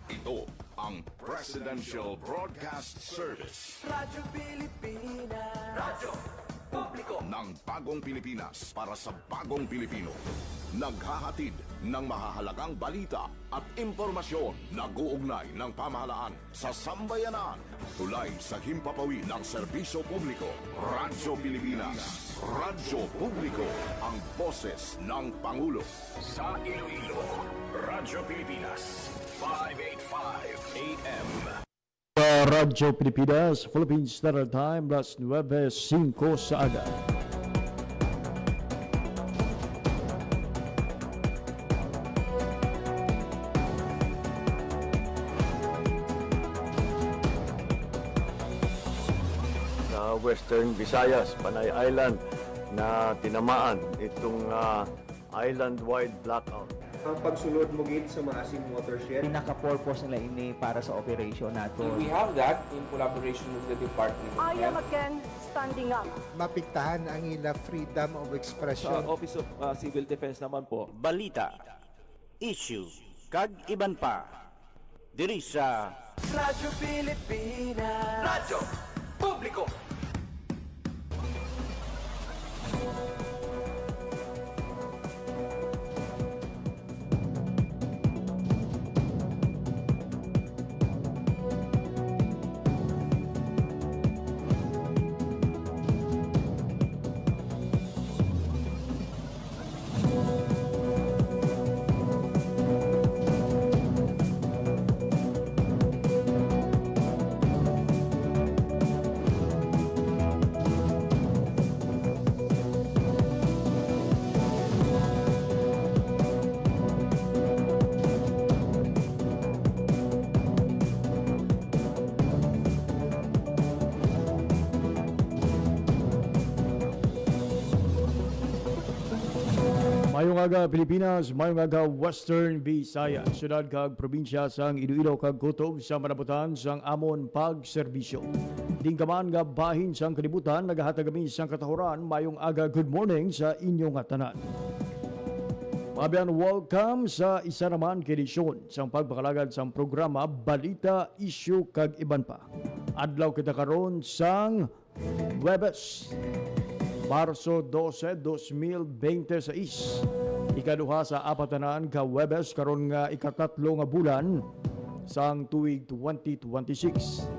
Ito ang Presidential Broadcast Service. Radyo Pilipinas. Radyo Publiko Ng bagong Pilipinas para sa bagong Pilipino. Naghahatid ng mahahalagang balita at impormasyon na uugnay ng pamahalaan sa sambayanan. Tulay sa himpapawid ng serbisyo publiko. Radyo Pilipinas. Radyo Publiko. Ang boses ng Pangulo. Sa Iloilo, Radyo Pilipinas. 585 AM. Radyo Pilipinas, Philippine Standard Time, las 9:05 sa aga. Sa Western Visayas, Panay Island, na tinamaan itong island-wide blackout. Ang pagsulod mo gid sa Maasim watershed. Pinaka-purpose nila ini para sa operation nato. We have that in collaboration with the Department of I am Health. again standing up. Mapiktahan ang ila freedom of expression. Sa Office of Civil Defense naman po. Balita, issue, kag iban pa. Diri sa Radyo Pilipinas. Radyo Publiko. Mayong aga Pilipinas, mayong aga Western Visayas, syudad kag probinsya sang Iloilo kag kutob sa manabutan sang amon pagserbisyo. Dingkaman nga bahin sang kalibutan, nagahatag kami sang katahuran, mayong aga good morning sa inyong tanan. Mabiyan, welcome sa isa naman kedisyon sang pagpakalagad sang programa Balita, Issue kag Iban pa. Adlaw kita karon sang Webes, Marso 12, 2026. Ikaduha sa apatanan ka Webes karon nga ikatatlo nga bulan sang tuig 2026.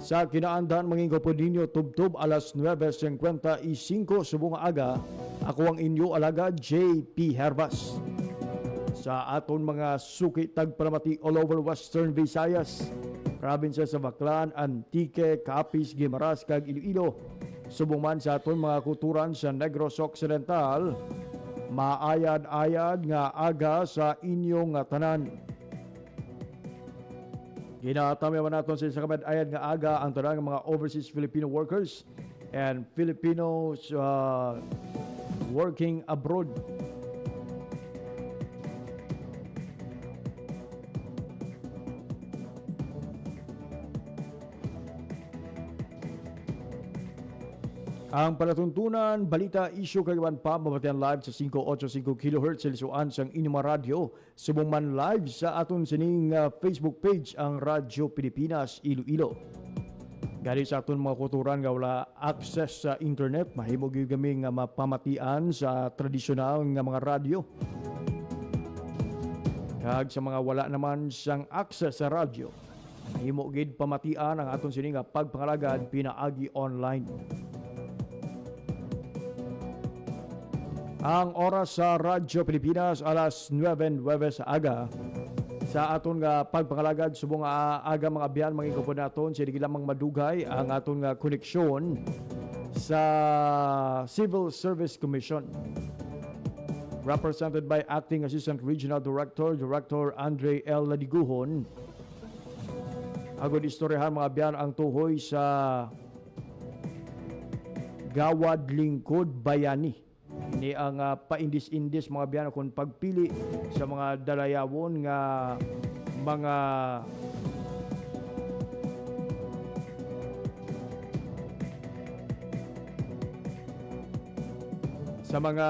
Sa kinaandan manging kapod ninyo tubtob alas 9:55 subong aga. Ako ang inyo alaga JP Hervas. Sa aton mga suki tagpalamati all over Western Visayas, probinsya sa Baclan, Antique, Capiz, Guimaras kag Iloilo. Subong man sa aton mga kulturan sa Negros Occidental, maayad-ayad nga aga sa inyong tanan. Ginatami naton sa sakamad ayad nga aga ang tanan ng mga overseas Filipino workers and Filipinos working abroad. Ang palatuntunan, balita, issue kagawan pa, mabatian live sa 585 kHz sa lisuan sang inyong radyo. Subong man live sa aton sining Facebook page ang Radyo Pilipinas Iloilo. Gani sa aton mga kulturan nga wala access sa internet, mahimo gyud kami nga mapamatian sa tradisyonal nga mga radyo. Kag sa mga wala naman sang access sa radyo, mahimo gyud pamatian ang aton sining nga pagpangalagad pinaagi online. Ang oras sa Radyo Pilipinas alas 9:09 sa aga. Sa aton nga pagpangalagad subong aga mga biyan mga ikupon naton sa lamang madugay ang aton nga koneksyon sa Civil Service Commission. Represented by Acting Assistant Regional Director, Director Andre L. Ladiguhon. Agod istoryahan mga biyan ang tuhoy sa Gawad Lingkod Bayani. Ni ang paindis-indis mga biyan kung pagpili sa mga dalayawon nga mga sa mga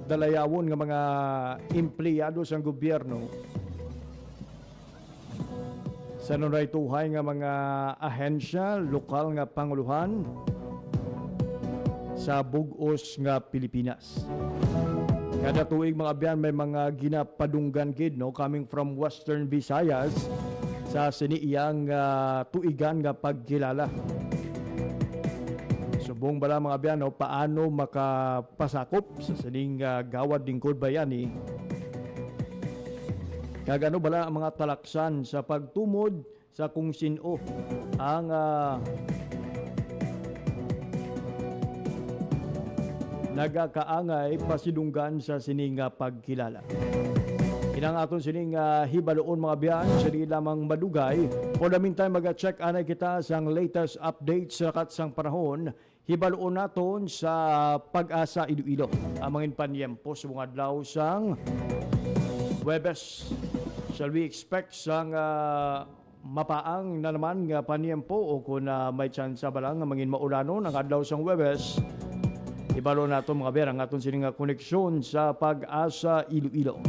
dalayawon nga mga empleyado sa gobyerno sa nunay tuhay nga mga ahensya, lokal nga panguluhan sa bugos nga Pilipinas. Kada tuig mga biyan may mga ginapadunggan gid no coming from Western Visayas sa siniiyang tuigan nga pagkilala. Subong bala mga biyan no, paano makapasakop sa sining gawad lingkod bayani. Kagano bala ang mga talaksan sa pagtumod sa kung sino ang nagakaangay pasidunggan sa sining pagkilala. Inang aton sining hibaloon mga biyan, sili lamang madugay. For the meantime, mag-check anay kita sa latest updates sa katsang panahon. Hibaloon naton sa Pag-asa Iloilo. Amangin panyempo sa mga adlaw sang Webes. Shall we expect sang mapaang na naman nga panyempo o kung may tsansa ba lang nga mangin maulanon ang adlaw sang Webes? Ibalo nato mga biyan ang aton sining koneksyon sa Pag-asa Iloilo.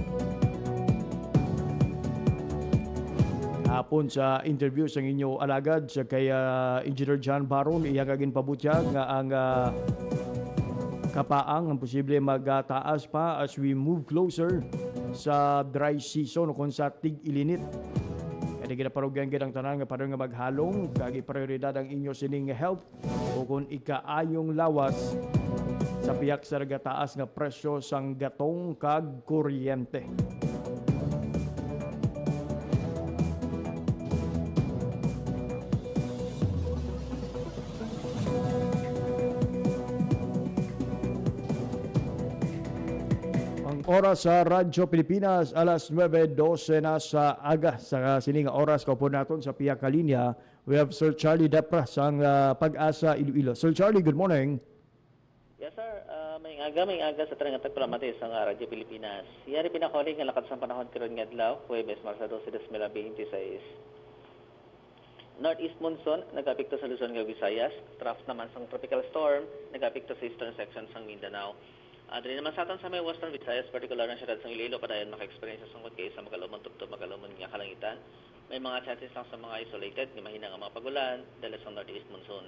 Hapon sa interview sa inyo alagad sa kay Engineer John Baron iyagagin pabutyag nga ang kapaang ang posible magtaas pa as we move closer sa dry season o kung sa tig-ilinit. Kaya ginaparugyan gid ang tanan nga parang nga maghalong kag prioridad ang inyo sining health o kung ikaayong lawas sa piyak sa nagataas nga presyo sang gatong kag kuryente. Oras sa Radyo Pilipinas, alas 9:12 na sa aga. Sa sining oras kaupo naton sa piyak ka linya, we have Sir Charlie Depra sang Pag-asa Iloilo. Sir Charlie, good morning. Yes sir, may aga sa Tarangatag Pramate sa Radyo Pilipinas. Yari pinakauling nga lakad sa panahon karon nga adlaw, Huwebes, Marsa 12, 2026. Northeast monsoon nagapekto sa Luzon, Visayas. Trough naman sang tropical storm nagapekto sa eastern section sang Mindanao. Dili naman sa aton sa may Western Visayas, particular na syudad sa Iloilo, padayon maka-experience sa sungkot kayo sa magalumon tubtob magalumon nga kalangitan. May mga chances lang sa mga isolated, ni mahina nga mga pagulan, dahil sa northeast monsoon.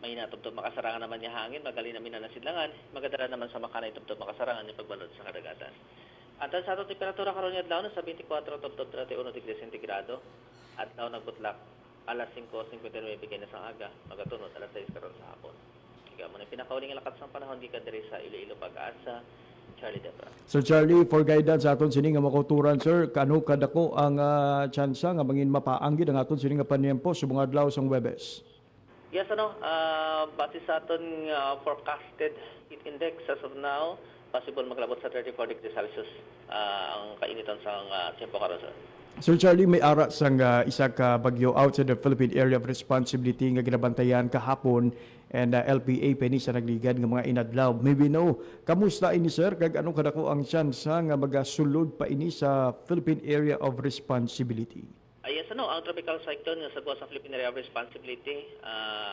Mahina tubtob makasarangan naman niya hangin, magali namin na nasidlangan, magadara naman sa makanay tubtob makasarangan ni pagbalod sa kadagatan. At sa atong temperatura karon nga adlaw sa 24 tubtob 31 degrees centigrado, at daw nagbutlak alas 5:59 bigay na sa aga, magatunod alas 6 karon sa hapon. Muna pinakauling lakat sa panahon gikan diri sa Iloilo Pag-asa, Charlie Depra. Sir Charlie, for guidance sa aton sining nga makuturan sir, kano kadako ang tsansa nga mangin mapaanggid ang aton sining nga panyempo sa mga adlaw sang Webes? Yes, base sa aton forecasted heat index as of now, possible maglabot sa 34 degrees Celsius ang kainiton sa tempo karon sir. Sir Charlie, may ara sang isa ka bagyo outside the Philippine Area of Responsibility nga ginabantayan kahapon and LPA pa ni sa nagligad ng mga inadlaw. Maybe no, kamusta ini sir? Kag anong kadako ang tsansa nga magasulod pa ini sa Philippine Area of Responsibility? Yes, ang tropical cyclone nga sagwa sa Philippine Area of Responsibility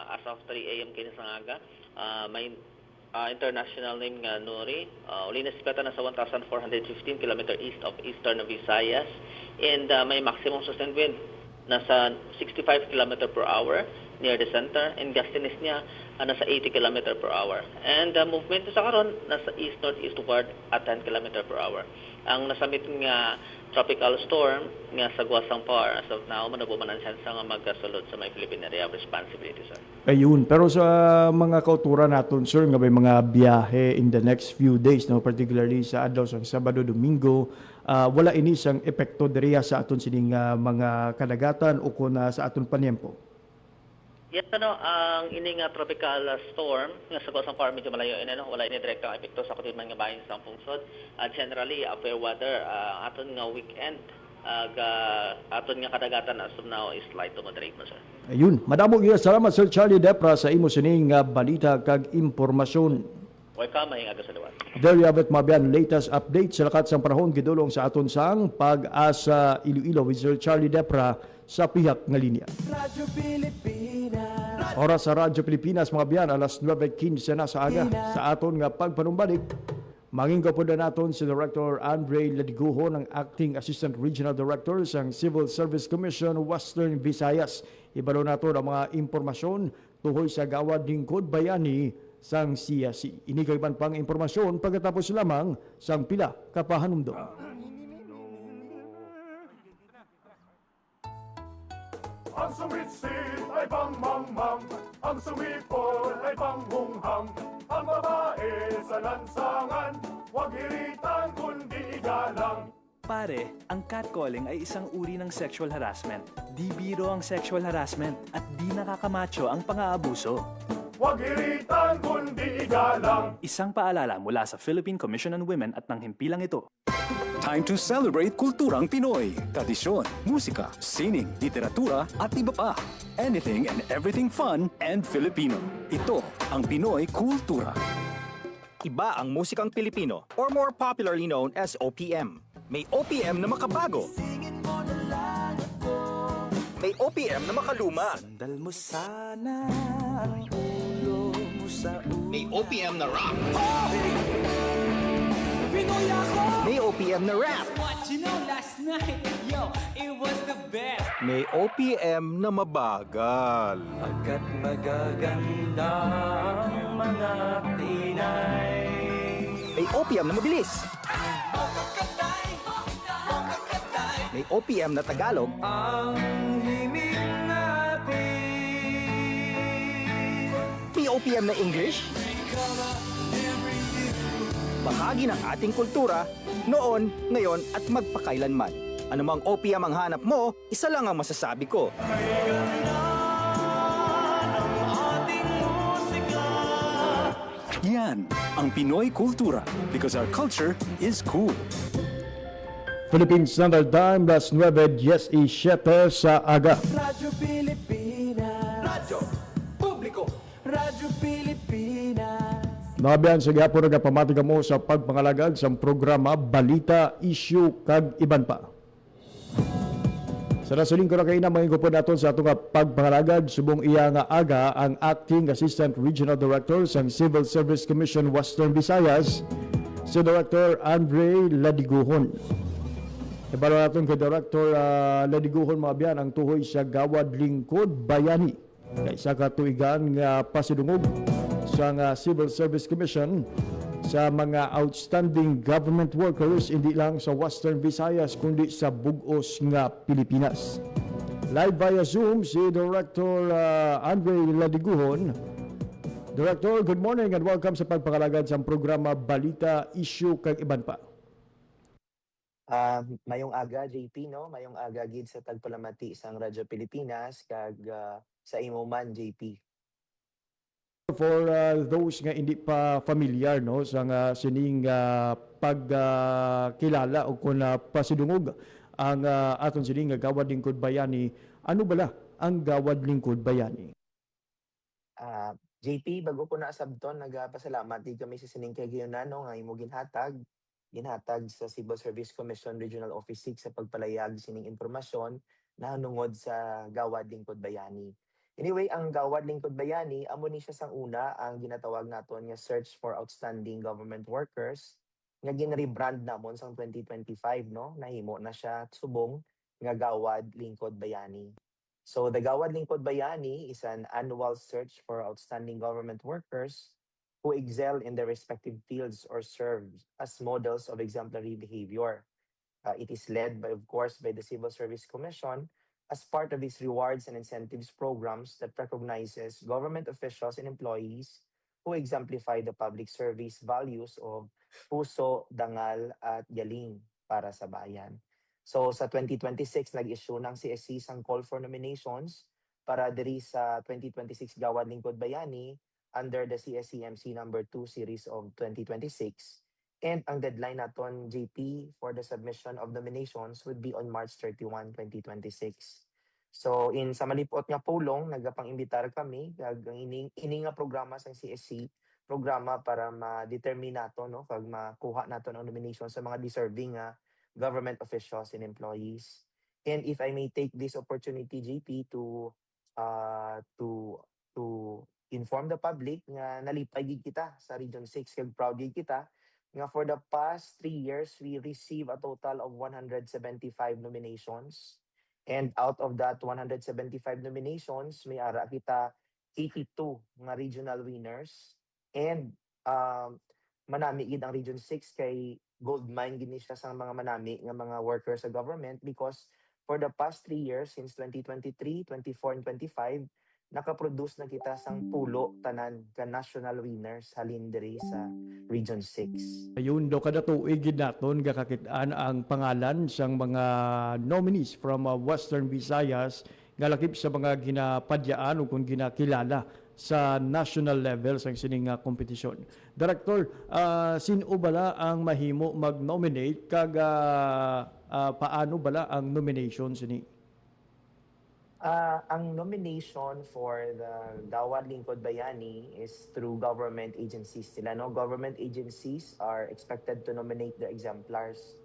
as of 3 a.m. kini sa aga, may international name nga Nuri. Uli na sikata na sa 1,415 km east of eastern Visayas and may maximum sustained wind nasa 65 km per hour near the center and gustiness niya nasa 80 km per hour. And movement sa karon nasa east-northeastward at 10 km per hour. Ang nasamit nga tropical storm nga sa Guasang Par as of now manabuman ang chance nga magkasulod sa may Philippine Area of Responsibility sir. Ayun, pero sa mga kauturan naton sir nga may mga biyahe in the next few days, no, particularly sa adlaw sa Sabado, Domingo, wala ini sang epekto diriya sa aton sining mga kadagatan o kun sa aton panyempo. Yes, ang ini nga tropical storm nga sa Guasang Par medyo malayo wala ini direktang epekto sa kutin man nga bahin sa pungsod. Generally, fair weather aton nga weekend aton nga kadagatan as of now is light to moderate mo sir. Ayun, madamo gyud salamat Sir Charlie Depra sa imo sining balita kag impormasyon. Welcome, mahing aga sa liwat. There you have it, mabiyan, latest update sa lakat sang panahon gidulong sa aton sang Pag-asa Iloilo with Sir Charlie Depra sa pihak nga linya. Radyo Pilipinas. Oras sa Radyo Pilipinas mga biyan, alas 9:15 na sa aga sa aton nga pagpanumbalik Mangin kapunan naton si Director Andre Ladiguho ng Acting Assistant Regional Director sa Civil Service Commission Western Visayas. Ibalo nato ang mga impormasyon tuhoy sa gawad lingkod bayani sang CSC. Ini kay pang impormasyon pagkatapos lamang sang pila kapahanumdom. Ang sumitsit ay pangmangmang, ang sumipol ay panghunghang, ang babae sa lansangan, huwag hiritan kundi igalang. Pare, ang catcalling ay isang uri ng sexual harassment. Di biro ang sexual harassment at di nakakamacho ang pang-aabuso. Huwag hiritan kundi igalang. Isang paalala mula sa Philippine Commission on Women at ng himpilang ito. Time to celebrate kulturang Pinoy. Tradisyon, musika, sining, literatura at iba pa. Anything and everything fun and Filipino. Ito ang Pinoy Kultura. Iba ang musikang Pilipino or more popularly known as OPM. May OPM na makabago. May OPM na makaluma. May OPM na rock. May OPM na rap. May OPM na mabagal. Pagkat magaganda ang mga Pinay. May OPM na mabilis. May OPM na Tagalog. Ang himig natin. May OPM na English. Bahagi ng ating kultura, noon, ngayon at magpakailanman. Anumang OPM ang hanap mo, isa lang ang masasabi ko. Yan ang Pinoy Kultura because our culture is cool. Philippine Standard Time, las 9:17 sa aga. Radyo Pilipinas. Radyo Publiko. Radyo Pilipinas. Nabiyan sa gihapon nagapamatika mo sa pagpangalagad sa programa Balita, Issue kag Iban pa. Sa nasuling ko na kayo na mga po natin sa itong pagpangalagad, subong iya nga aga ang Acting Assistant Regional Director sa Civil Service Commission Western Visayas, si Director Andre Ladiguhon. Ibalo natin kay Director Ladiguhon mabiyan ang tuhoy sa gawad lingkod bayani. Kaysa katuigan nga pasidungog sa Civil Service Commission sa mga outstanding government workers hindi lang sa Western Visayas kundi sa bugos nga Pilipinas. Live via Zoom si Director Andre Ladiguhon. Director, good morning and welcome sa pagpangalagad sa programa Balita, Issue kag Iban pa. Mayong aga, JP, no? Mayong aga gid sa tagpalamati sang Radyo Pilipinas kag sa imo man, JP. For those nga hindi pa familiar no sa sining pagkilala o kung pasidungog ang aton sining gawad lingkod bayani, ano bala ang gawad lingkod bayani? JP, bago ko na sabton, nagpasalamat di kami sa sining kagayunan no nga imo ginhatag sa Civil Service Commission Regional Office 6 sa pagpalayag sining impormasyon na nungod sa gawad lingkod bayani. Anyway, ang Gawad Lingkod Bayani, amo ni siya sang una ang ginatawag naton nga Search for Outstanding Government Workers nga ginrebrand namon sang 2025 no, nahimo na siya subong nga Gawad Lingkod Bayani. So the Gawad Lingkod Bayani is an annual search for outstanding government workers who excel in their respective fields or serve as models of exemplary behavior. It is led by, of course, by the Civil Service Commission as part of its rewards and incentives programs that recognizes government officials and employees who exemplify the public service values of puso, dangal, at galing para sa bayan. So sa 2026, nag-issue ng CSC sang call for nominations para diri sa 2026 Gawad Lingkod Bayani under the CSCMC number 2 series of 2026. And ang deadline naton, JP, for the submission of nominations would be on March 31, 2026. So in sa malipot nga pulong, nagapang-imbitar kami kag ini nga programa sa CSC, programa para ma-determine nato no kag makuha nato ang nomination sa mga deserving government officials and employees. And if I may take this opportunity, JP, to inform the public nga nalipay gid kita sa Region 6 kag proud gid kita nga for the past 3 years, we receive a total of 175 nominations. And out of that 175 nominations, may ara kita 82 nga regional winners. And manami gid ang Region 6 kay gold mine gini siya sa mga manami nga mga workers sa government because for the past 3 years, since 2023, 24, and 25, nakaproduce na kita sang pulo tanan ka national winners halin diri sa Region 6. Ayun do kada tuig gid naton gakakitaan ang pangalan sang mga nominees from Western Visayas nga lakip sa mga ginapadyaan o kung ginakilala sa national level sa sining kompetisyon. Director, sino bala ang mahimo mag-nominate kag paano bala ang nomination sini? Ang nomination for the Dawat Lingkod Bayani is through government agencies sila. No? Government agencies are expected to nominate the exemplars.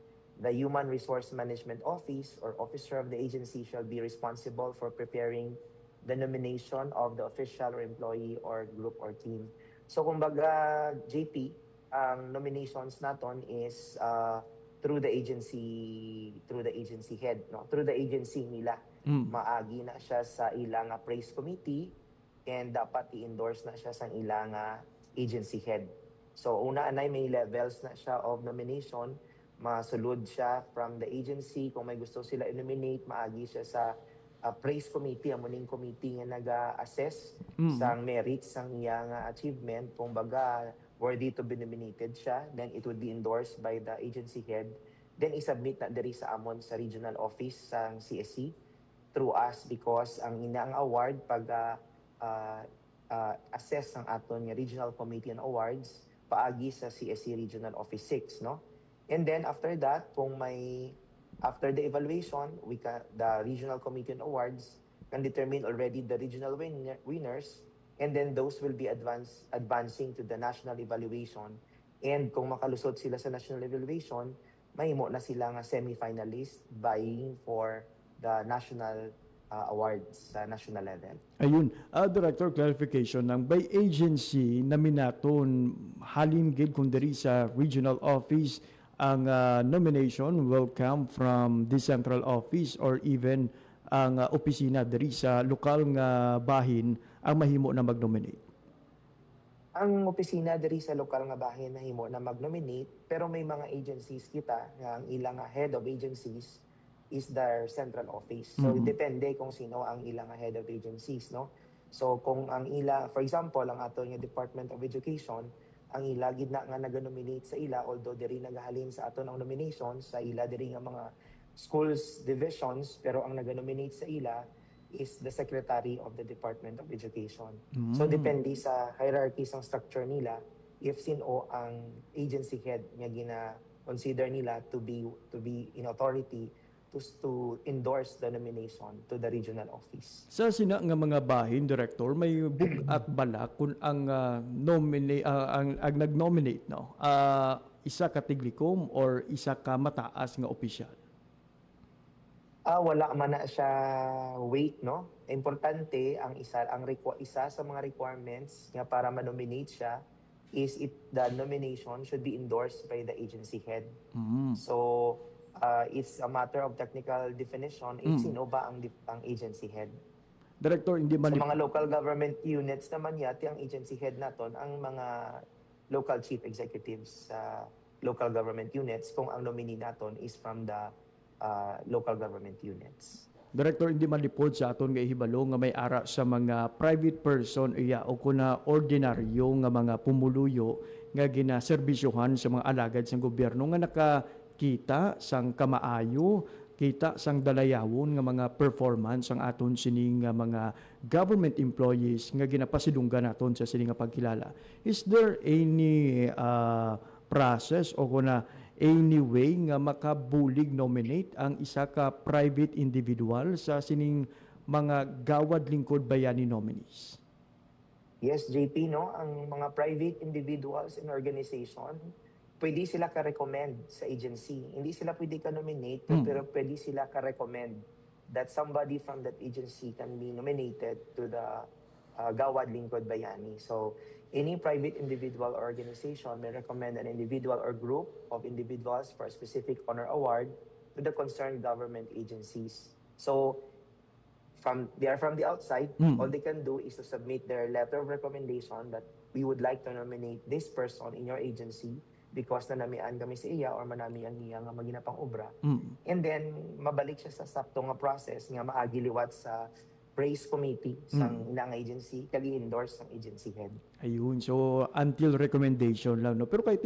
The Human Resource Management Office or officer of the agency shall be responsible for preparing the nomination of the official or employee or group or team. So kumbaga, JP, ang nominations naton is through the agency head, no? Through the agency nila. Maagi na siya sa ilang praise committee and dapat i-endorse na siya sa ilang agency head. So una anay may levels na siya of nomination, masulod siya from the agency. Kung may gusto sila i-nominate, maagi siya sa praise committee, ang muning committee nga naga-assess sang merits sang iyang achievement. Kung baga worthy to be nominated siya, then it would be endorsed by the agency head. Then isubmit na diri sa amon sa regional office sang CSC through us because ang inaang award pag assess ang aton nga regional committee and awards paagi sa CSC Regional Office 6, no? And then after that, after the evaluation, the regional committee and awards can determine already the regional winners, and then those will be advancing to the national evaluation. And kung makalusot sila sa national evaluation, mahimo na sila nga semi-finalist vying for the national awards sa national level. Ayun, Director, clarification ng by agency naminaton halin gid kung diri sa regional office ang nomination will come from the central office or even ang opisina diri sa lokal nga bahin ang mahimo na mag-nominate. Ang opisina diri sa lokal nga bahin mahimo na mag-nominate pero may mga agencies kita nga ang ilang head of agencies is their central office. So depende kung sino ang ilang head of agencies, no? So kung ang ila, for example, ang ato nga Department of Education, ang ila gid na nga naga-nominate sa ila although diri nagahalin sa aton ang nominations sa ila diri nga mga schools divisions pero ang naga-nominate sa ila is the Secretary of the Department of Education. So depende sa hierarchy sang structure nila if sino ang agency head nga gina-consider nila to be in authority to endorse the nomination to the regional office. Sa sina nga mga bahin, Director, may bugat bala kung ang ang nag-nominate, no? Isa ka tiglikom or isa ka mataas nga opisyal? Wala man na siya weight, no? Importante ang isa sa mga requirements nga para ma-nominate siya is the nomination should be endorsed by the agency head. So it's a matter of technical definition if sino ba ang agency head. Director, hindi man Sa mga local government units naman yati ang agency head naton ang mga local chief executives sa local government units kung ang nominee naton is from the local government units. Director, hindi man lipod sa aton nga ihibalo nga may ara sa mga private person iya o kuna ordinaryo nga mga pumuluyo nga ginaserbisyohan sa mga alagad sa gobyerno nga nakakita sang kamaayo, kita sang dalayawon nga mga performance ang aton sining mga government employees nga ginapasidunggan naton sa sining nga pagkilala. Is there any process o kuna any way nga makabulig nominate ang isa ka private individual sa sining mga gawad lingkod bayani nominees? Yes, JP, no? Ang mga private individuals and organization, pwede sila ka-recommend sa agency. Hindi sila pwede ka-nominate, pero pwede sila ka-recommend that somebody from that agency can be nominated to the Gawad Lingkod Bayani. So any private individual or organization may recommend an individual or group of individuals for a specific honor award to the concerned government agencies. So they are from the outside, all they can do is to submit their letter of recommendation that we would like to nominate this person in your agency because nanamian kami sa iya or manamian niya nga maginapang obra. And then mabalik siya sa sakto nga process nga maagiliwat sa praise committee sang inang agency kag endorse sang agency head. Ayun, so until recommendation lang, no? Pero kahit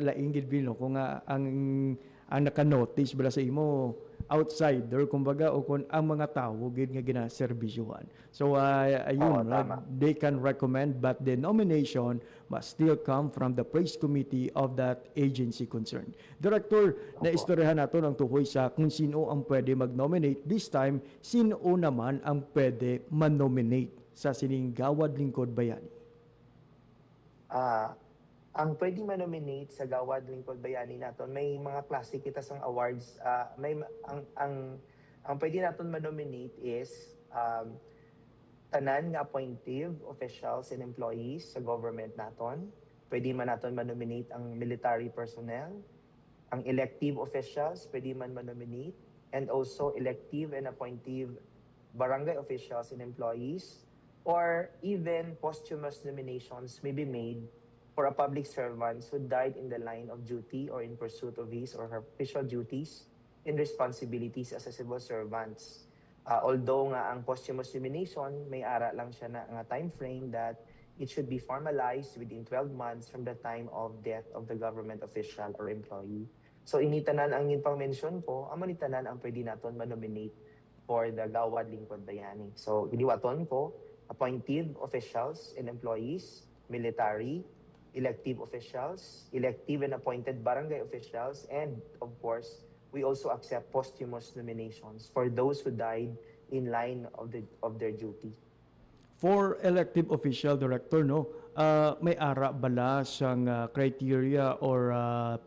laing gid bil, no? Kung ang naka-notice bala sa imo outsider, kumbaga, o kung ang mga tao gid nga ginaserbisyuhan. So ayun, they can recommend but the nomination must still come from the praise committee of that agency concerned. Director, naistoryahan nato ang tukoy sa kung sino ang pwede mag-nominate. This time, sino naman ang pwede man-nominate sa sining Gawad Lingkod Bayani? Ang pwede manominate sa Gawad Lingkod Bayani naton may mga klase kita sang awards. Ang pwede naton manominate is tanan nga appointive officials and employees sa government naton. Pwede man naton manominate ang military personnel, ang elective officials pwede man manominate, and also elective and appointive barangay officials and employees, or even posthumous nominations may be made for a public servant who died in the line of duty or in pursuit of his or her official duties and responsibilities as a civil servants. Although nga ang posthumous nomination, may ara lang siya na nga time frame that it should be formalized within 12 months from the time of death of the government official or employee. So initanan ang pang mention ko, amo ni tanan ang pwede naton manominate for the Gawad Lingkod Bayani. So iniwaton ko, appointive officials and employees, military, elective officials, elective and appointed barangay officials, and of course, we also accept posthumous nominations for those who died in line of their duty. For elective official, Director, no, may ara bala sang criteria or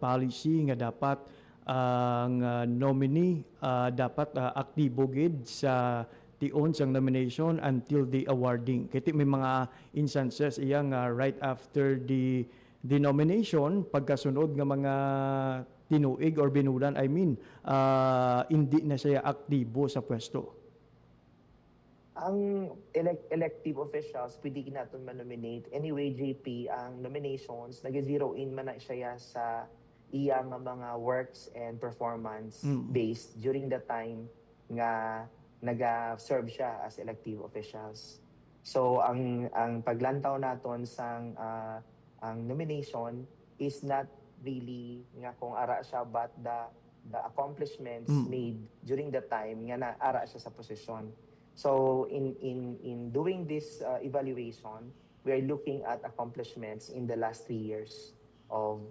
policy nga dapat ang nominee dapat aktibo gid sa tion sang nomination until the awarding. Kaya may mga instances iyang right after the nomination, pagkasunod nga mga tinuig or binulan, hindi na siya aktibo sa pwesto. Ang elective officials, pwede natin manominate. Anyway, JP, ang nominations, nag-zero in man na siya sa iyang mga works and performance based during the time nga nag-serve siya as elective officials. So ang paglantaw naton sang ang nomination is not really nga kung ara siya but the accomplishments made during the time nga naara siya sa posisyon. So in doing this evaluation, we are looking at accomplishments in the last 3 years of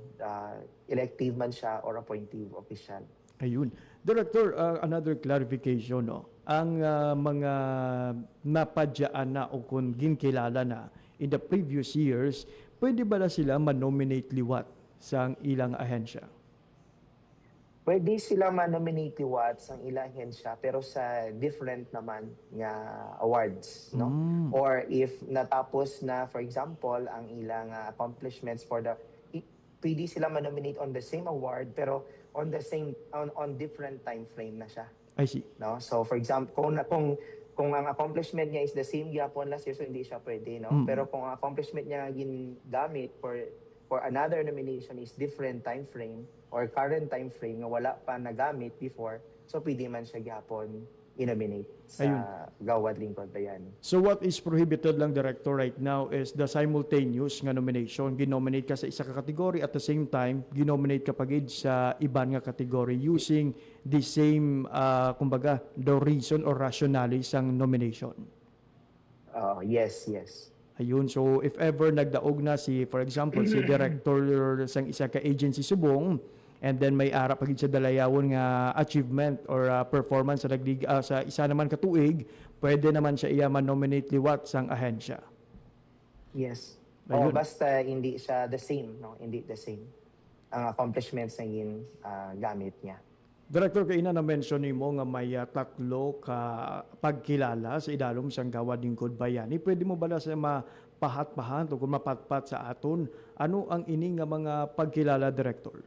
elective man siya or appointive official. Ayun. Director, another clarification, no? Ang mga napadyaan na o kung ginkilala na in the previous years, pwede ba na sila manominate liwat sa ilang ahensya? Pwede sila manominate liwat sa ilang ahensya pero sa different naman nga awards, no? Or if natapos na, for example, ang ilang accomplishments for pwede sila manominate on the same award pero on different time frame na siya. I see. No? So for example, kung ang accomplishment niya is the same gyapon last year, so hindi siya pwede, no? Pero kung ang accomplishment niya gingamit for another nomination is different time frame or current time frame nga wala pa nagamit before, so pwede man siya gyapon i-nominate sa Gawad Lingkod Bayani. So what is prohibited lang, Director, right now is the simultaneous nga nomination. Ginominate ka sa isa ka category at the same time, ginominate ka pagid sa iban nga category using the same, kumbaga, the reason or rationale sang nomination. Yes. Ayun, so if ever nagdaog na for example, si Director sang isa ka agency subong, and then may ara pagid sa dalayawon nga achievement or performance sa isa naman katuig, pwede naman siya iya man-nominate liwat sang ahensya. Yes. Ayun. Basta hindi siya the same, no? Hindi the same ang accomplishments na gamit niya. Director, kaina na-mention ni mo nga may tatlo ka pagkilala sa idalom sang Gawad Lingkod Bayani. Pwede mo bala sa mapahat-pahan o kung mapatpat sa aton? Ano ang ini nga mga pagkilala, Director?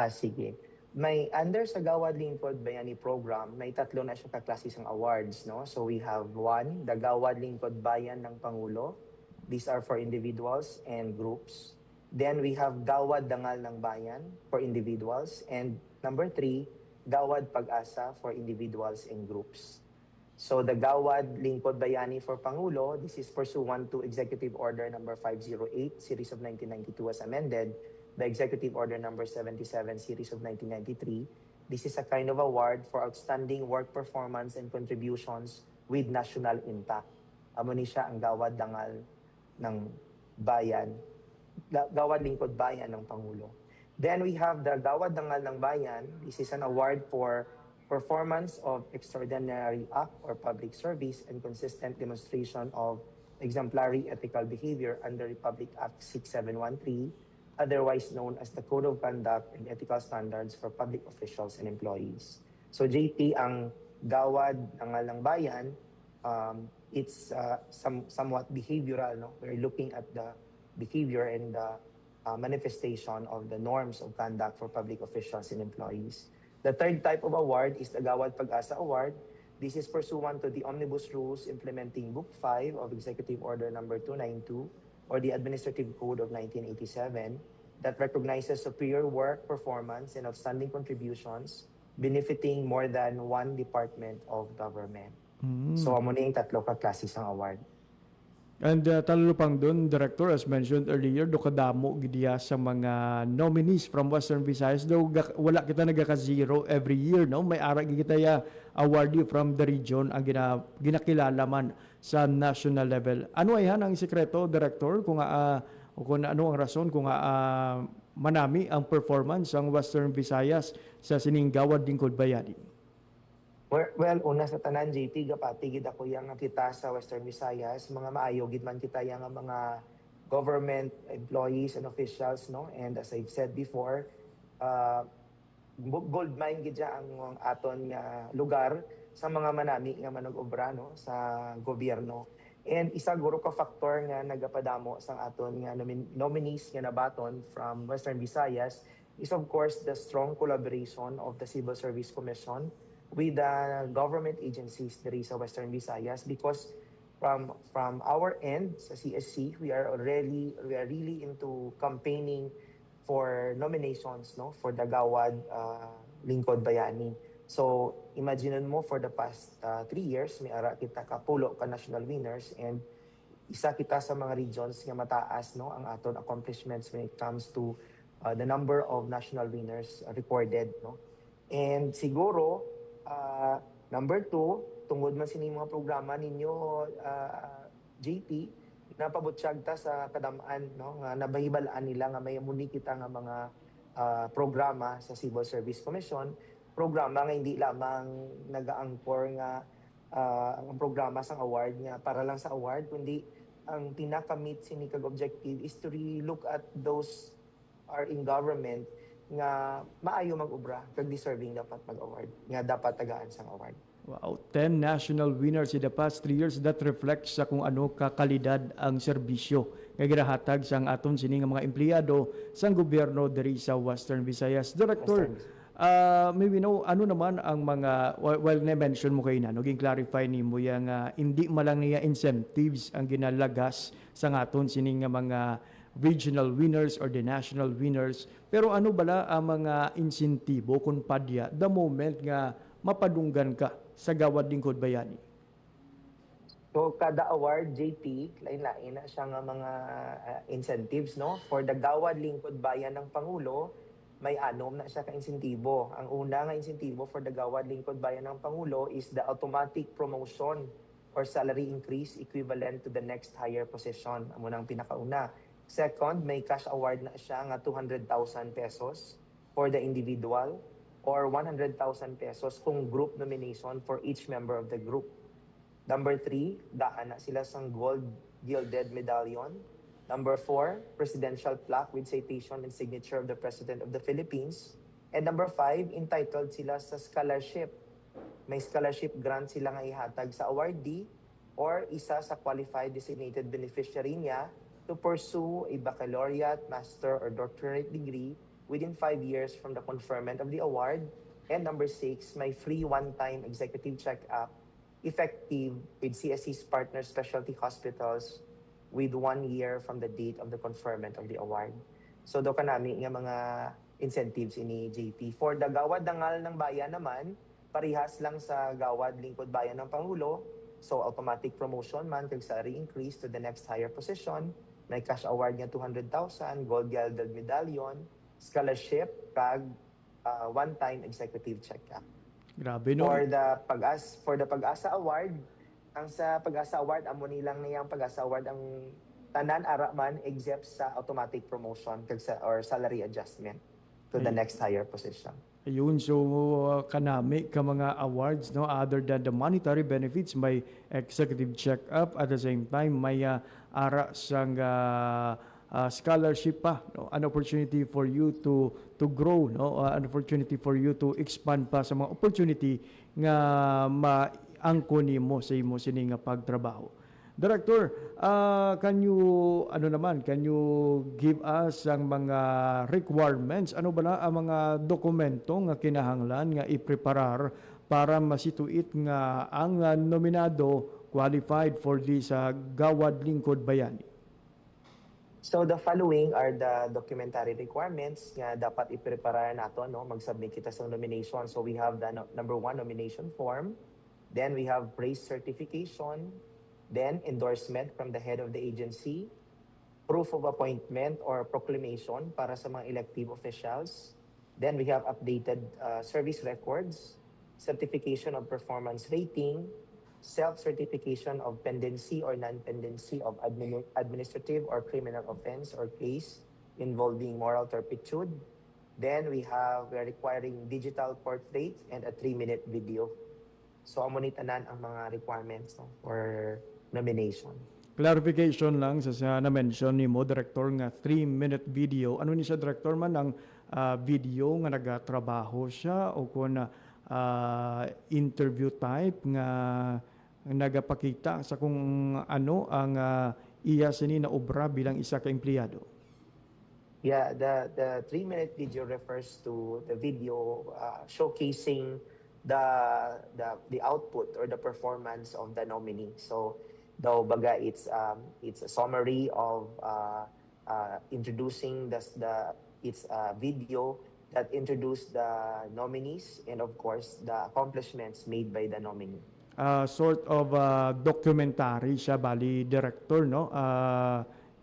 Sige. May under sa Gawad Lingkod Bayani program, may tatlo na siya kaklase ng awards, no? So we have one, the Gawad Lingkod Bayan ng Pangulo. These are for individuals and groups. Then we have Gawad Dangal ng Bayan for individuals. And number 3, Gawad Pag-asa for individuals and groups. So the Gawad Lingkod Bayani for Pangulo, this is pursuant to Executive Order number 508, Series of 1992 as amended, the Executive Order number 77, Series of 1993. This is a kind of award for outstanding work performance and contributions with national impact. Amo ni siya ang Gawad Dangal ng Bayan, Gawad Lingkod Bayan ng Pangulo. Then we have the Gawad Dangal ng Bayan. This is an award for performance of extraordinary act or public service and consistent demonstration of exemplary ethical behavior under Republic Act 6713, otherwise known as the Code of Conduct and Ethical Standards for Public Officials and Employees. So JP, ang Gawad Dangal ng Bayan, it's somewhat behavioral. No? We're looking at the behavior and the manifestation of the norms of conduct for public officials and employees. The third type of award is the Gawad Pag-asa Award. This is pursuant to the Omnibus Rules implementing Book 5 of Executive Order number 292 or the Administrative Code of 1987 that recognizes superior work performance and outstanding contributions benefiting more than one department of government. So amo na yung tatlo ka klase ng award. And talo pang doon, Director, as mentioned earlier, do kadamo gidiya sa mga nominees from Western Visayas. Though wala kita nagaka-zero every year, no? May ara kita ya awardee from the region ang ginakilala man sa national level. Ano ay ang sekreto, Director, kung ano ang rason kung manami ang performance ang Western Visayas sa sining Gawad Lingkod Bayani? Well, una sa tanan, JP, gapati gid ako yang kita sa Western Visayas, mga maayo gid man kita yang mga government employees and officials, no? And as I've said before, gold mine gid ang aton nga lugar sa mga manami nga manag-obra, no? Sa gobyerno. And isa guro ka factor nga nagapadamo sang aton nga nominees nga nabaton from Western Visayas is of course the strong collaboration of the Civil Service Commission with the government agencies diri sa Western Visayas, because from our end sa CSC we are really into campaigning for nominations, no, for the Gawad Lingkod Bayani. So imagine mo, for the past 3 years may ara kita kapulo ka national winners, and isa kita sa mga regions nga mataas, no, ang aton accomplishments when it comes to the number of national winners recorded, no. And siguro number 2, tungod man sini mga programa ninyo, JP, napabutsyag ta sa kadamaan, no, nga nabahibalaan nila nga may muni kita nga mga programa sa Civil Service Commission, programa nga hindi lamang nagaangkor nga ang programa sa award nga para lang sa award, kundi ang pinaka-meet sini kag objective is to really look at those are in government nga maayo mag-ubra kag deserving dapat mag-award, nga dapat tagaan sang award. Wow, 10 national winners in the past 3 years. That reflects sa kung ano kakalidad ang serbisyo nga ginahatag sang aton sining mga empleyado sang gobyerno diri sa Western Visayas. Director, maybe know ano naman ang mga na-mention mo kayo na, naging clarify ni mo yang hindi malang niya incentives ang ginalagas sa aton sining mga regional winners or the national winners, pero ano bala ang mga insentibo kung padya the moment nga mapadunggan ka sa Gawad Lingkod Bayani? So kada award, JP, lain-lain na siya nga mga incentives, no? For the Gawad Lingkod Bayan ng Pangulo, may anom na siya ka insentibo. Ang una nga insentibo for the Gawad Lingkod Bayan ng Pangulo is the automatic promotion or salary increase equivalent to the next higher position. Amo nang pinakauna. Second, may cash award na siya nga 200,000 pesos for the individual or 100,000 pesos kung group nomination for each member of the group. Number 3, daan na sila sang gold gilded medallion. Number 4, presidential plaque with citation and signature of the President of the Philippines. And number 5, entitled sila sa scholarship. May scholarship grant sila nga ihatag sa awardee or isa sa qualified designated beneficiary niya to pursue a baccalaureate, master, or doctorate degree within 5 years from the conferment of the award. And number 6, may free one-time executive check-up effective with CSC's partner specialty hospitals with 1 year from the date of the conferment of the award. So do kanami nga mga incentives ini JP. For the Gawad Dangal ng Bayan naman, parihas lang sa Gawad Lingkod Bayan ng Pangulo. So automatic promotion man kag salary increase to the next higher position. May cash award nga 200,000, gold gilded medallion, scholarship kag one-time executive check-up. Grabe no. For the Pag-asa Award, ang sa Pag-asa Award amo nilang niyang Pag-asa Award ang tanan ara man except sa automatic promotion kag sa or salary adjustment to the next higher position. Ayun, so kanami ka mga awards, no, other than the monetary benefits, may executive check-up, at the same time may ara sang scholarship pa, no, an opportunity for you to grow, no, an opportunity for you to expand pa sa mga opportunity nga maangko nimo sa imo sini nga pagtrabaho. Director, can you give us ang mga requirements? Ano ba na ang mga dokumento nga kinahanglan nga ipreparar para masituit nga ang nominado qualified for this Gawad Lingkod Bayani? So the following are the documentary requirements nga dapat ipreparar nato, no, mag-submit kita sa nomination. So we have the number 1 nomination form, then we have praise certification, then endorsement from the head of the agency, proof of appointment or proclamation para sa mga elective officials. Then we have updated service records, certification of performance rating, self-certification of pendency or non-pendency of administrative or criminal offense or case involving moral turpitude. Then we're requiring digital portrait and a 3-minute video. So amo ni tanan ang mga requirements, no, for nomination. Clarification lang sa na-mention ni mo, Director, nga 3-minute video. Ano ni siya, Director, man ang video nga nagatrabaho siya o kung interview type nga nagapakita sa kung ano ang iya sini na obra bilang isa ka empleyado? Yeah, the 3-minute video refers to the video showcasing the output or the performance of the nominee. So daw baga it's a summary of introducing its video that introduced the nominees and of course the accomplishments made by the nominee. Sort of documentary siya, bali, Director, no?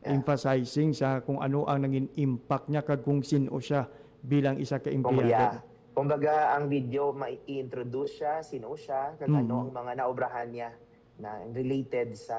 Emphasizing sa kung ano ang naging impact niya kag kung sino siya bilang isa ka empleyado. Kumbaga ang video mai-introduce siya, sino siya, kag ano ang mga naobrahan niya na related sa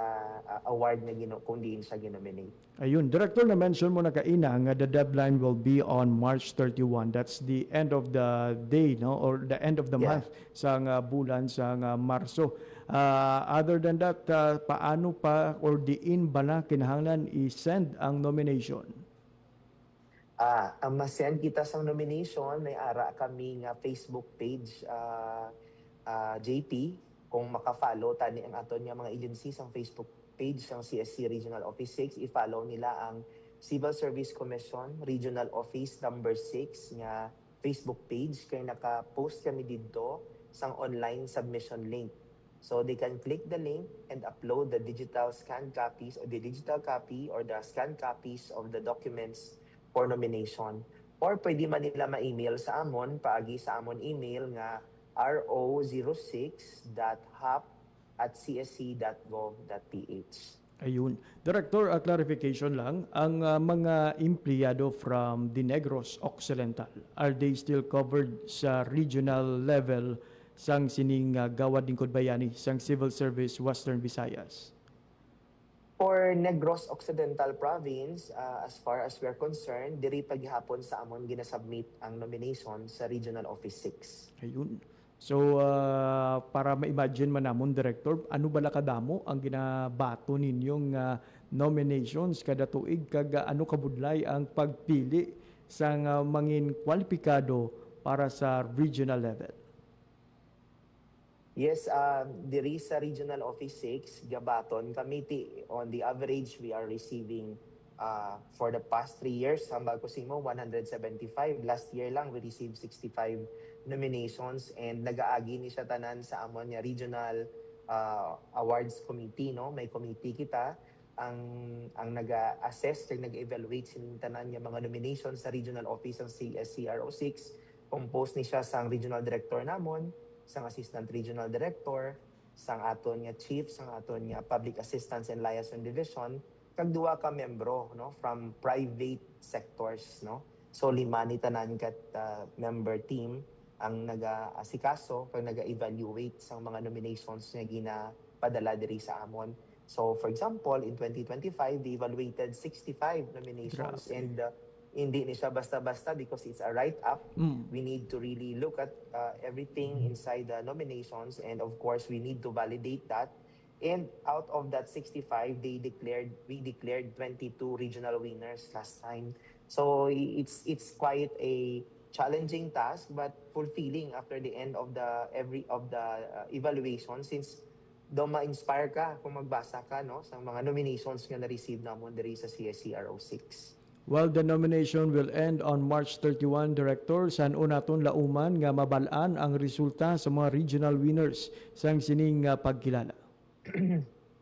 award na kung diin siya ginominate. Ayun, Director, na-mention mo na kaina nga the deadline will be on March 31. That's the end of the day, no, or the end of the month sa bulan sa Marso. Other than that, paano pa or diin ba na kinahanglan i-send ang nomination? Ang ma-send kita sa nomination, may ara kami nga Facebook page, JP, kung maka-follow tani ang aton nga mga agencies ang Facebook page ng CSC Regional Office 6, i-follow nila ang Civil Service Commission Regional Office number 6 nga Facebook page kay naka-post kami dito sang online submission link. So they can click the link and upload the digital scanned copies or the digital copy or the scanned copies of the documents for nomination. Or pwede man nila ma-email sa amon, paagi sa amon email nga ro06.hap@csc.gov.ph. Ayun. Director, clarification lang, ang mga empleyado from the Negros Occidental, are they still covered sa regional level sang sining Gawad Lingkod Bayani sang Civil Service Western Visayas? For Negros Occidental Province, as far as we're concerned, diri paghapon sa amon ginasubmit ang nomination sa Regional Office 6. Ayun. So, para ma-imagine man namon, Director, ano bala kadamo ang ginabato ninyong nominations kada tuig, kag ano kabudlay ang pagpili sa mangin kwalipikado para sa regional level? Yes, diri sa Regional Office 6, Gabaton, Committee, on the average, we are receiving for the past 3 years, hambal ko simo, 175. Last year lang, we received 65 nominations and nagaagi ni siya tanan sa amon nga Regional Awards Committee, no? May committee kita ang naga-assess kag nag-evaluate sin tanan nga mga nominations sa Regional Office ng CSCRO6. Composed ni siya sang Regional Director namon, sang Assistant Regional Director, sang aton nga Chief, sang aton nga Public Assistance and Liaison Division, kag duwa ka membro, no, from private sectors, no. So 5 ni tanan kat member team ang naga-asikaso kag naga-evaluate sang mga nominations nga ginapadala diri sa amon. So for example, in 2025, they evaluated 65 nominations. Grabe. And hindi ni siya basta-basta because it's a write-up. We need to really look at everything inside the nominations, and of course we need to validate that. And out of that 65, we declared 22 regional winners last time. So it's quite a challenging task but fulfilling after the end of the evaluation, since do ma-inspire ka kung magbasa ka, no, sa mga nominations nga na-receive namon diri sa CSCRO6. Well, the nomination will end on March 31, Director. San unaton lauman nga mabalaan ang resulta sa mga regional winners sang sining pagkilala?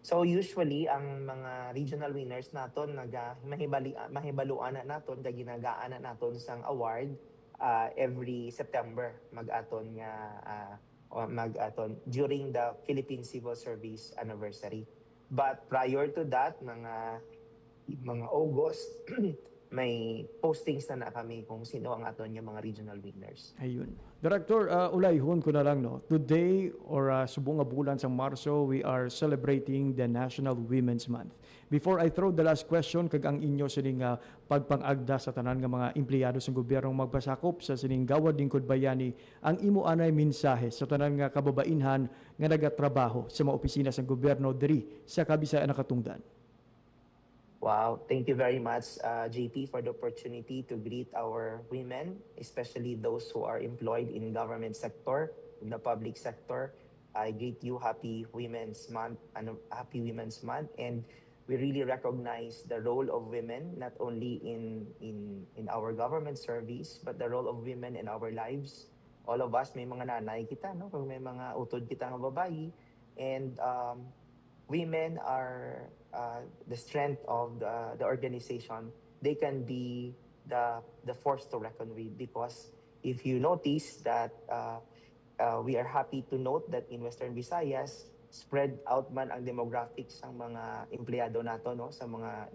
So usually ang mga regional winners naton mahibaluan na naton kag ginagaan na naton sang award every September mag-aton during the Philippine Civil Service anniversary. But prior to that, mga August, may postings na kami kung sino ang aton yung mga regional winners. Ayun. Director, ulayhon ko na lang, no. Today or subong nga bulan sa Marso, we are celebrating the National Women's Month. Before I throw the last question kag ang inyo sining pagpangagda sa tanan nga mga empleyado sa gobyernong magpasakop sa sining gawad lingkod bayani, ang imo anay mensahe sa tanan nga kababainhan nga nagatrabaho sa mga opisina sa gobyerno diri sa Kabisayan nakatungdan. Wow, thank you very much, JP, for the opportunity to greet our women, especially those who are employed in government sector, in the public sector. I greet you, Happy Women's Month, and Happy Women's Month, and we really recognize the role of women not only in our government service, but the role of women in our lives. All of us, may mga nanay kita, no? Kung may mga utod kita nga babayi, and women are the strength of the organization. They can be the force to reckon with, because if you notice that we are happy to note that in Western Visayas, spread out man ang demographics ng mga empleyado nato, no, sa mga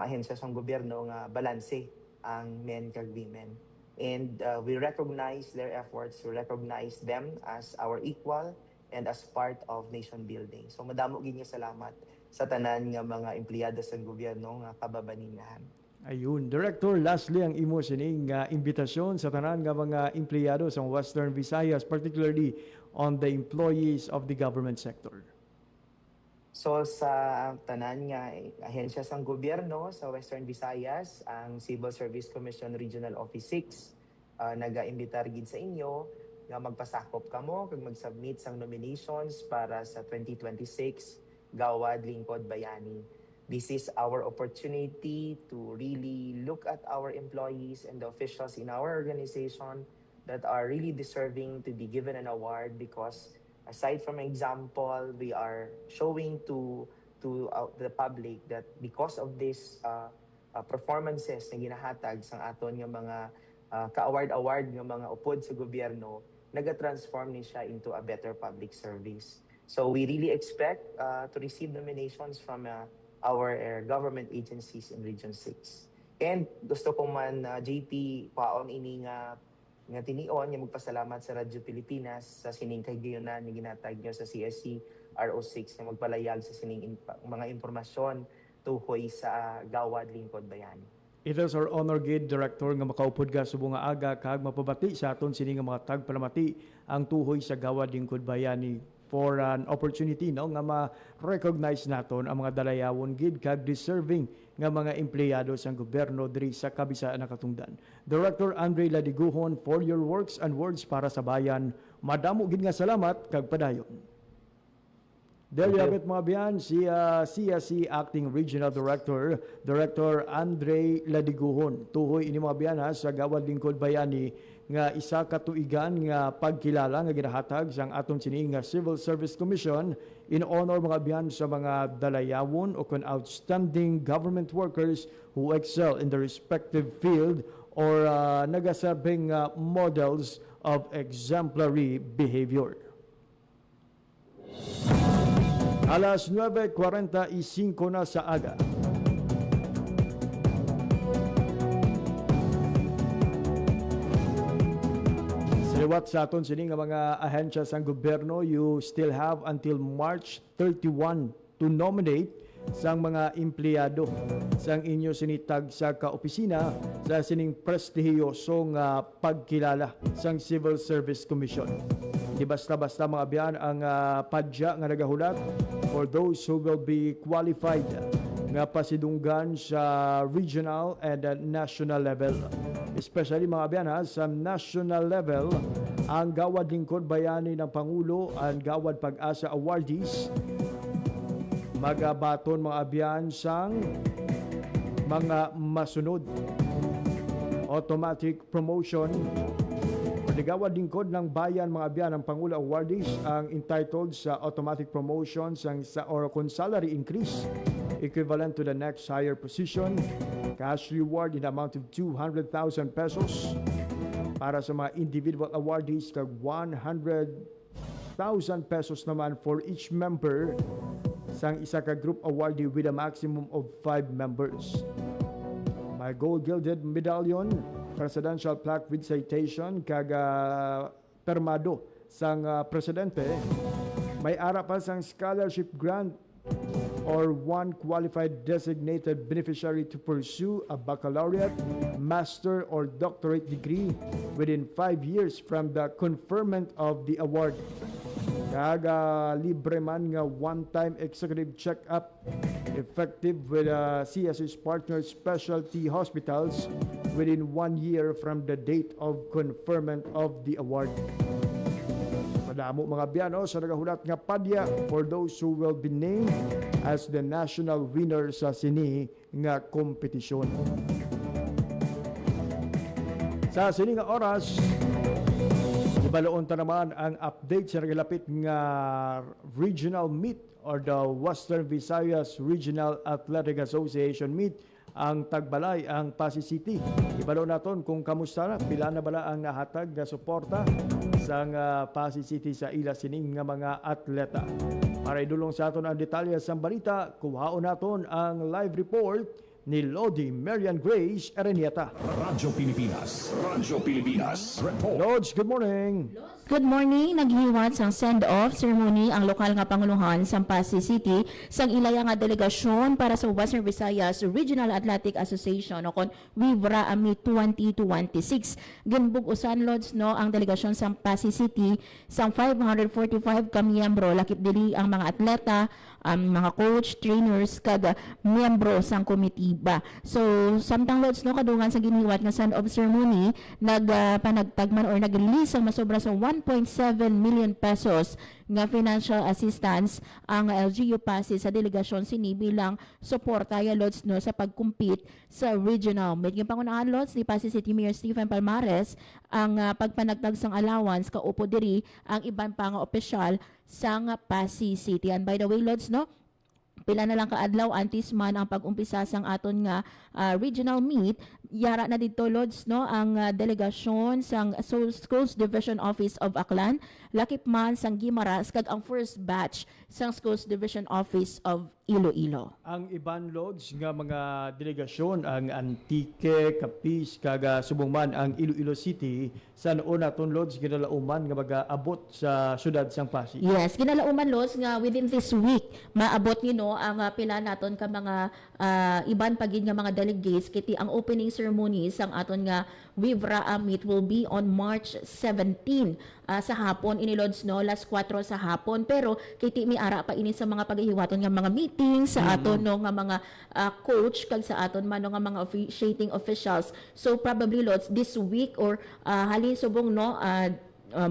ahensya sa gobyerno nga balanse ang men kag women. And we recognize their efforts, we recognize them as our equal and as part of nation building. So madamo gid nga salamat sa tanan nga mga empleyado sa gobyerno nga kababaningan. Ayun, Director, lastly ang imo sining imbitasyon sa tanan nga mga empleyado sa Western Visayas, particularly on the employees of the government sector. So sa tanan nga ahensya sa gobyerno sa Western Visayas, ang Civil Service Commission Regional Office 6 naga-imbitar gid sa inyo nga magpasakop kamo kag mag-submit sang nominations para sa 2026 Gawad Lingkod Bayani. This is our opportunity to really look at our employees and the officials in our organization that are really deserving to be given an award, because aside from example, we are showing to the public that because of this performances na ginahatag sang aton nga mga ka-award nga mga upod sa gobyerno, naga-transform ni siya into a better public service. So we really expect to receive nominations from our government agencies in Region 6. And gusto ko man, JP, paon ini nga tinion, nga magpasalamat sa Radyo Pilipinas sa sining kayunan nga ginatag nyo sa CSC RO6 na magpalayag sa sining mga impormasyon tuhoy sa Gawad Lingkod Bayani. It is our honor, gid Director, nga makaupod ka subong nga aga kag mapabati sa aton sini nga mga tagpalamati ang tuhoy sa Gawad Lingkod Bayani. for an opportunity no nga ma-recognize naton ang mga dalayawon gid kag deserving nga mga empleyado sa gobyerno diri sa Kabisayaan na Katungdan. Director Andre Ladiguhon, for your works and words para sa bayan. Madamo gid nga salamat kag padayon. There you have it mga biyan, si Acting Regional Director, Director Andre Ladiguhon. Tuhoy ini mga biyan sa Gawad Lingkod Bayani nga isa ka tuigan nga pagkilala nga ginahatag sang aton sini nga Civil Service Commission in honor mga biyan sa mga dalayawon o kon outstanding government workers who excel in the respective field or nagasabing models of exemplary behavior. Alas 9:45 na sa aga. Siliwat sa aton sini nga mga ahensya sa gobyerno, you still have until March 31 to nominate sang mga empleyado sang inyo sinitag sa kaopisina sa sining prestihiyosong pagkilala sang Civil Service Commission. Di basta-basta mga biyan ang padya nga nagahulat for those who will be qualified nga pasidunggan sa regional and national level. Especially mga biyan sa national level, ang Gawad Lingkod Bayani ng Pangulo, ang Gawad Pag-asa awardees, magabaton mga biyan sang mga masunod. Automatic promotion. Ligawad lingkod ng bayan mga biyan ng Pangulo awardees ang entitled sa automatic promotion or salary increase equivalent to the next higher position, cash reward in the amount of 200,000 pesos para sa mga individual awardees kag 100,000 pesos naman for each member sang isa ka group awardee with a maximum of 5 members. May gold gilded medallion, presidential plaque with citation kag permado sang presidente. May arapan sang scholarship grant or one qualified designated beneficiary to pursue a baccalaureate, master or doctorate degree within 5 years from the conferment of the award. Kag libre man nga one-time executive check-up effective with CSS Partner Specialty Hospitals within 1 year from the date of conferment of the award. Madamo mga biyano sa nagahulat nga padya for those who will be named as the national winner sa sini nga kompetisyon. Sa sini nga oras, ibaloon ta naman ang update sa nagalapit nga regional meet or the Western Visayas Regional Athletic Association meet ang tagbalay ang Pasig City. Ibalo naton kung kamusta na, pila na bala ang nahatag na suporta sa Pasig City sa ila sining nga mga atleta. Para idulong sa aton ang detalye sa balita, kuhaon naton ang live report ni Lodi Marian Grace Arenieta. Radyo Pilipinas. Report. Lods, good morning. Good morning. Naghiwat sang send-off ceremony ang lokal nga panguluhan sa Pasig City sang ilaya nga delegasyon para sa Western Visayas Regional Athletic Association o kon WIVRA AMI 2026. Ginbug-usan lods no ang delegasyon sa Pasig City sang 545 ka miyembro lakip dili ang mga atleta, mga coach, trainers kag miyembro sang komitiba. So samtang lods no kadungan sa giniwat nga send-off ceremony panagtagman or nag-release ang masobra sa 1.7 million pesos nga financial assistance ang LGU Pasig sa delegasyon sini bilang suporta ya lods no sa pagkumpit sa regional meet. Yung pangunahan lods ni Pasig City Mayor Stephen Palmares ang pagpanagtag sang allowance kaupo diri ang iban pa nga opisyal sang Pasig City. And by the way lods no, pila na lang kaadlaw antis man ang pag-umpisa sang aton nga regional meet, yara na dito lods no ang delegasyon sang Schools Division Office of Aklan, lakip man sang Guimaras kag ang first batch sang Schools Division Office of Iloilo. Ang iban lods nga mga delegasyon ang Antique, Capiz, kag subong ang Iloilo City sa noon naton lods ginalauman nga mag-abot sa syudad sang Pasig. Yes, ginalauman lods nga within this week maabot ni no ang pila naton ka mga iban pagid nga mga delegates kiti ang opening ceremony sang aton nga Wivra Meet will be on March 17 sa hapon inilods no las 4 sa hapon, pero kiti mi ara pa ini sa mga paghihiwaton nga mga meeting sa aton no nga mga coach kag sa aton man no nga mga officiating officials. So probably lods this week or halin subong no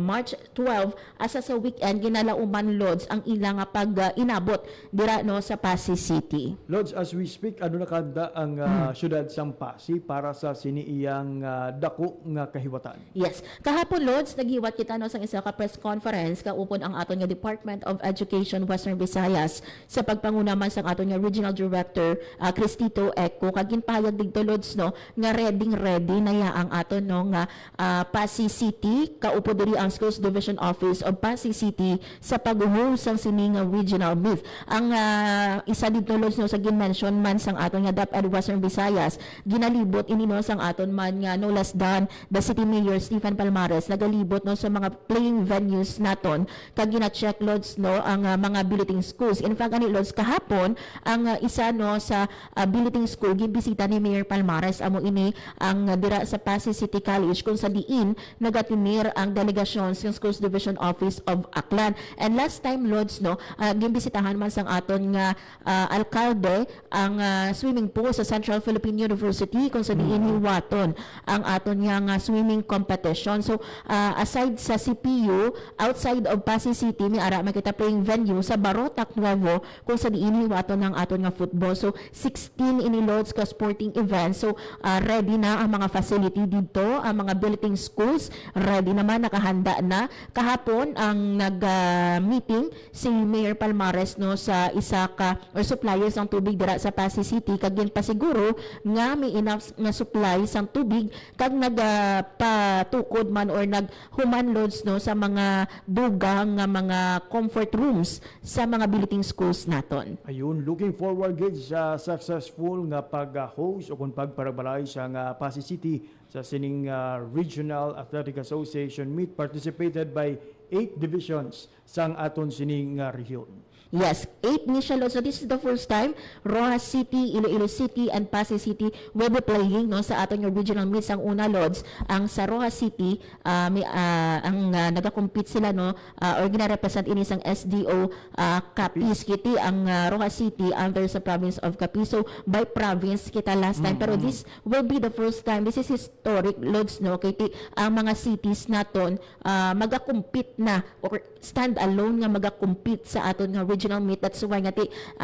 March 12 asa sa weekend ginalauman lods ang ilang pag inabot dira no sa Pasig City. Lods, as we speak, ano nakanda ang syudad sang Pasig para sa siniiyang dako nga kahiwatan? Yes. Kahapon, Lods, naghiwat kita no, sa isa ka press conference kaupon ang aton nga Department of Education Western Visayas sa pagpanguna man sang aton nga Regional Director Cristito Eco. Kagin pahayag dito, Lods, no, nga ready na ya ang aton no, nga Pasig City. Kaupo diri ang Schools Division Office of Pasig City sa pag-host sang sining regional meet. Ang isa dito, Lods, no, sa gin-mention man sang aton nga DepEd Western Visayas, ginalibot ini no sang aton man nga no less than the City Mayor Stephen Palmares nagalibot no sa mga playing venues naton kag gina-check, Lods, no ang mga billeting schools. In fact, ani Lods, kahapon ang isa no sa billeting school gibisita ni Mayor Palmares amo ini ang dira sa Pasig City College kung sa diin nagatinir ang delegasyon sa Schools Division Office of Aklan. And last time, Lods, no gimbisitahan man sang aton nga alkalde ang swimming pool sa Central Philippine University kung sa diin hiwaton ang aton nga swimming competition. So aside sa CPU, outside of Pasig City mi ara makita playing venue sa Barotac Nuevo kung sa diin hiwaton ang aton nga football. So 16 ini Lods ka sporting events. So ready na ang mga facility dito, ang mga billeting schools ready naman, nakahanda na. Kahapon ang nag-meeting si Mayor Palmares no sa isa ka or suppliers ng tubig dira sa Pasig City kag pa siguro nga may enough nga supply sang tubig kag nagpatukod man or naghuman, Lods, no sa mga dugang nga mga comfort rooms sa mga billeting schools naton. Ayun, looking forward gid sa successful nga pag-host o kung pagparabalay sa nga Pasig City sa sining Regional Athletic Association meet participated by 8 divisions sang aton sining rehiyon. Yes, 8 ni siya, Lods. So this is the first time Rojas City, Iloilo City, and Pasig City will be playing no sa aton yung regional meets. Ang una, Lods, ang sa Rojas City, nagakompete sila no or gina-represent ini sang SDO Capiz City ang Rojas City under sa province of Capiz. So by province kita last time, pero this will be the first time. This is historic, Lods, no kay ang mga cities naton magakompete na or stand alone nga magakompete sa aton nga regional meet. That's why nga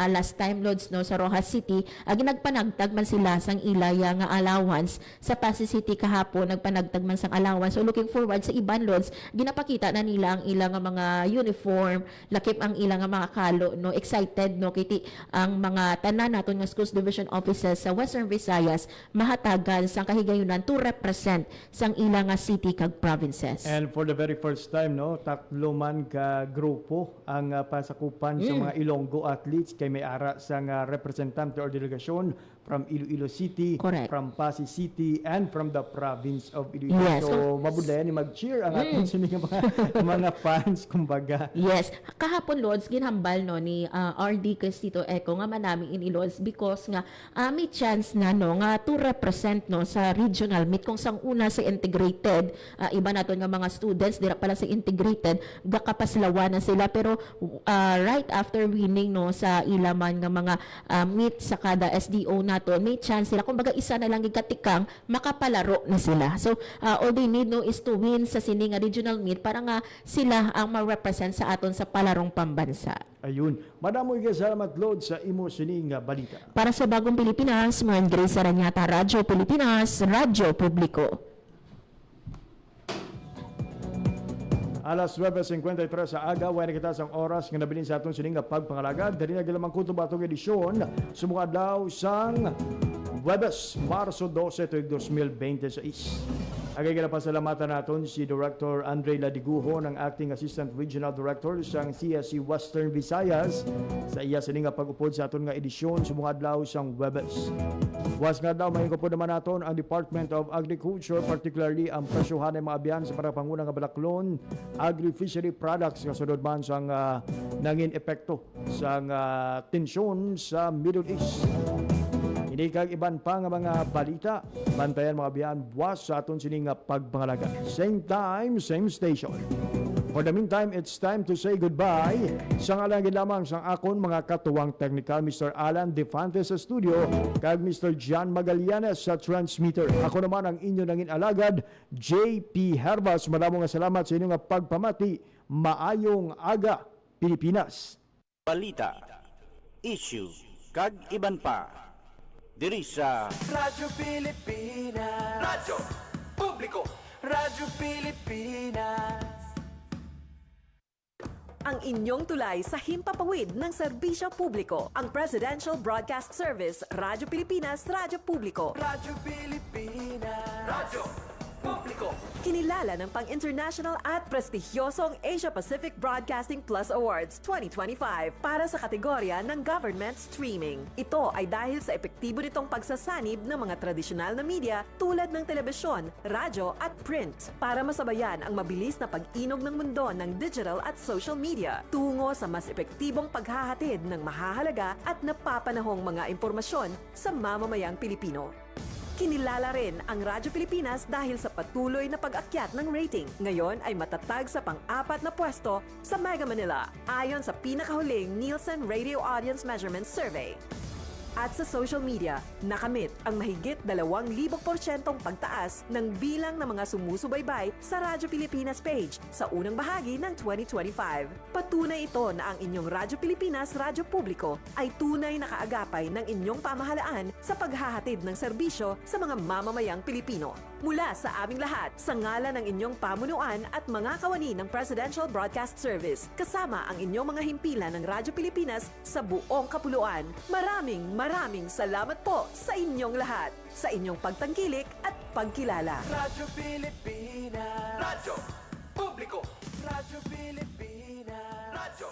last time, Lods, no sa Rojas City ginagpanagtag man sila sang ilaya nga allowance. Sa Pasig City kahapon nagpanagtag man sang allowance. So looking forward sa iban, Lods, ginapakita na nila ang ilang mga uniform, lakip ang ilang mga kalo, no excited no kiti ang mga tanan naton nga Schools Division Offices sa Western Visayas mahatagan sang kahigayunan to represent sang ilang city kag provinces. And for the very first time, no, tatlo man ka grupo ang pasakupan sa mga Ilonggo athletes kay may ara sa representante or delegasyon from Iloilo City, correct, from Pasig City, and from the province of Iloilo. Yes. So mabuday ni mag-cheer ang ating sining mga fans kumbaga. Yes. Kahapon, Lods, ginhambal no ni RD Cristito Eco nga manami in Lods because nga may chance na no nga to represent no sa regional meet kung sang una sa integrated iba naton nga mga students dira pala sa integrated gakapaslawan na sila, pero right after winning no sa ilaman nga mga meet sa kada SDO naton may chance sila kumbaga isa na lang gikatikang makapalaro na sila. So all they need no is to win sa sining regional meet para nga sila ang ma-represent sa aton sa palarong pambansa. Ayun. Madamoy salamat, Lods, sa imo sining balita. Para sa Bagong Pilipinas, Maran Grace Aranyata, Radyo Pilipinas, Radyo Publiko. Alas 9:53 sa aga, wala kita sang oras nga nabilin sa aton sining nga pagpangalagad. Dali na gilamang kuto ba atong edisyon sumugad daw sang Webes, Marso 12, 2026. Agay pasalamatan naton si Director Andre Ladiguho ng Acting Assistant Regional Director sang CSC Western Visayas sa iya sini nga pag-upod sa aton nga edisyon sa mga adlaw sang Webes. Was nga daw mahingkapod naman naton ang Department of Agriculture, particularly ang presyohan ng mga abyan sa para pangunang nga balaklon, agri-fishery products nga sunod man sang nangin epekto sang tensyon sa Middle East. Hindi kag iban pa nga mga balita, bantayan mga biyan buwas sa aton sini nga pagpangalaga. Same time, same station. For the meantime, it's time to say goodbye. Sa ngalan lamang sang akon mga katuwang technical, Mr. Alan Defantes sa studio, kag Mr. John Magallanes sa transmitter. Ako naman ang inyo nangin alagad, JP Herbas. Maraming salamat sa inyong pagpamati. Maayong aga, Pilipinas. Balita, issue, kag iban pa. Diri sa Radyo Pilipinas. Radyo Publiko. Radyo Pilipinas. Ang inyong tulay sa himpapawid ng serbisyo publiko. Ang Presidential Broadcast Service, Radyo Pilipinas, Radyo Publiko. Radyo Pilipinas. Radyo Publiko. Kinilala ng pang-international at prestigyosong Asia Pacific Broadcasting Plus Awards 2025 para sa kategorya ng Government Streaming. Ito ay dahil sa epektibo nitong pagsasanib ng mga tradisyonal na media tulad ng telebisyon, radyo at print para masabayan ang mabilis na pag-inog ng mundo ng digital at social media tungo sa mas epektibong paghahatid ng mahahalaga at napapanahong mga impormasyon sa mamamayang Pilipino. Kinilala rin ang Radyo Pilipinas dahil sa patuloy na pag-akyat ng rating. Ngayon ay matatag sa pang-4 na pwesto sa Mega Manila ayon sa pinakahuling Nielsen Radio Audience Measurement Survey. At sa social media, nakamit ang mahigit 2,000% pagtaas ng bilang ng mga sumusubaybay sa Radyo Pilipinas page sa unang bahagi ng 2025. Patunay ito na ang inyong Radyo Pilipinas Radyo Publiko ay tunay na kaagapay ng inyong pamahalaan sa paghahatid ng serbisyo sa mga mamamayang Pilipino. Mula sa aming lahat, sa ngalan ng inyong pamunuan at mga kawani ng Presidential Broadcast Service, kasama ang inyong mga himpilan ng Radyo Pilipinas sa buong kapuluan. Maraming salamat po sa inyong lahat, sa inyong pagtangkilik at pagkilala. Radyo Pilipinas. Radyo Publiko. Radyo Pilipinas. Radyo